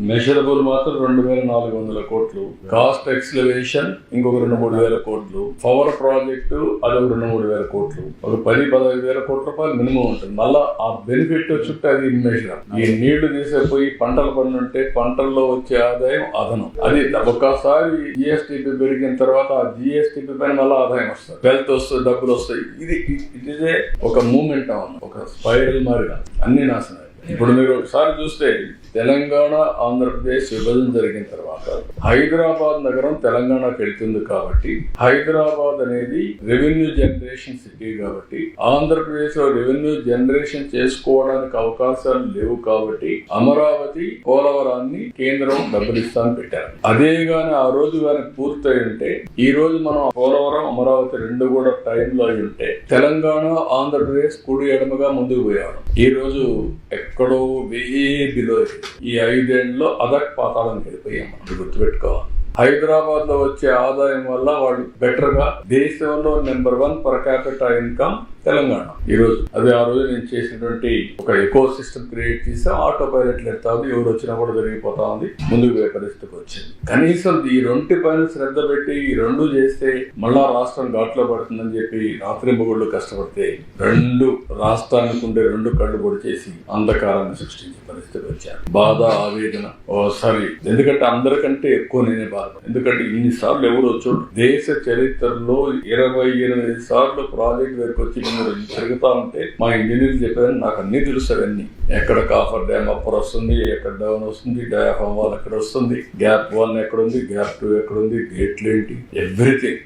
Measurable మాత్రం 2,400 కోట్లు, cost ఎక్స్లవేషన్ ఇంకొక 2-3 కోట్లు, పవర్ ప్రాజెక్టు అదొక 2-3 కోట్లు, ఒక 10-15 కోట్ల రూపాయలు మినిమం ఉంటుంది. మళ్ళా ఆ బెనిఫిట్ చుట్టూ అది ఇన్మెషర్. ఈ నీళ్లు తీసేపోయి పంటలు పండుంటే పంటల్లో వచ్చే ఆదాయం అదనం. అది ఒక్కసారి జిఎస్టిపి పెరిగిన తర్వాత ఆ జిఎస్టిపి పైన మళ్ళీ ఆదాయం వస్తుంది, వెల్త్ వస్తుంది, డబ్బులు వస్తాయి. ఇదే ఒక మూమెంట్ అవును, ఒక స్పైరల్ మారిగా అన్ని నాశనం. ఇప్పుడు మీరు ఒకసారి చూస్తే తెలంగాణ ఆంధ్రప్రదేశ్ విభజన జరిగిన తర్వాత హైదరాబాద్ నగరం తెలంగాణకు వెళ్తుంది కాబట్టి హైదరాబాద్ అనేది రెవెన్యూ జనరేషన్ సిటీ కాబట్టి ఆంధ్రప్రదేశ్ లో రెవెన్యూ జనరేషన్ చేసుకోవడానికి అవకాశాలు లేవు కాబట్టి అమరావతి పోలవరాన్ని కేంద్రం డబ్బులు ఇస్తామని పెట్టారు. అదే గాని ఆ రోజు గాని పూర్తయి ఉంటే ఈ రోజు మనం పోలవరం అమరావతి రెండు కూడా టైంలో అయి ఉంటే తెలంగాణ ఆంధ్రప్రదేశ్ కుడి ఎడమగా ముందుకు పోయాడు. ఈ రోజు ఎక్కడో బిలో ఈ 5 ఏళ్లలో అదక్ పాతాళానికి వెళ్ళిపోయాం. మనం గుర్తుపెట్టుకోవాలి. హైదరాబాద్ లో వచ్చే ఆదాయం వల్ల వాళ్ళు బెటర్ గా దేశంలో number 1 per capital income Telangana ఈ రోజు. అది ఆ రోజు నేను చేసినటువంటి ఒక ఎకో సిస్టమ్ క్రియేట్ చేసాం. ఆటో పైలట్ ఎడతా ఉంది, ఎవరు వచ్చినా కూడా జరిగిపోతా ఉంది, ముందుకు పోయే పరిస్థితికి వచ్చింది. కనీసం ఈ 2 పైన శ్రద్ధ పెట్టి ఈ 2 చేస్తే మళ్ళా రాష్ట్రం ఘాట్లో పడుతుందని చెప్పి రాత్రింబగుళ్ళు కష్టపడితే 2 రాష్ట్రానికి ఉండే 2 కళ్ళు పొడి చేసి అంధకారాన్ని సృష్టించే పరిస్థితికి వచ్చారు. బాధ, ఆవేదన ఓసారి. ఎందుకంటే అందరికంటే ఎక్కువ నేనే బాధ. ఎందుకంటే ఇన్నిసార్లు ఎవరు వచ్చాడు దేశ చరిత్రలో 28 సార్లు ప్రాజెక్ట్ వరకు వచ్చి తిరుగుతా ఉంటే మా ఇంజనీర్లు చెప్పారని నాకు అన్ని తెలుసు. అవన్నీ ఎక్కడ కాఫర్ డ్యామ్ అప్పర్ వస్తుంది, ఎక్కడ డౌన్ వస్తుంది, డయాఫామ్ వాల్ ఎక్కడ వస్తుంది, గ్యాప్ 1 ఎక్కడ ఉంది, గ్యాప్ 2 ఎక్కడ ఉంది, గేట్లు ఏంటి, ఎవ్రీథింగ్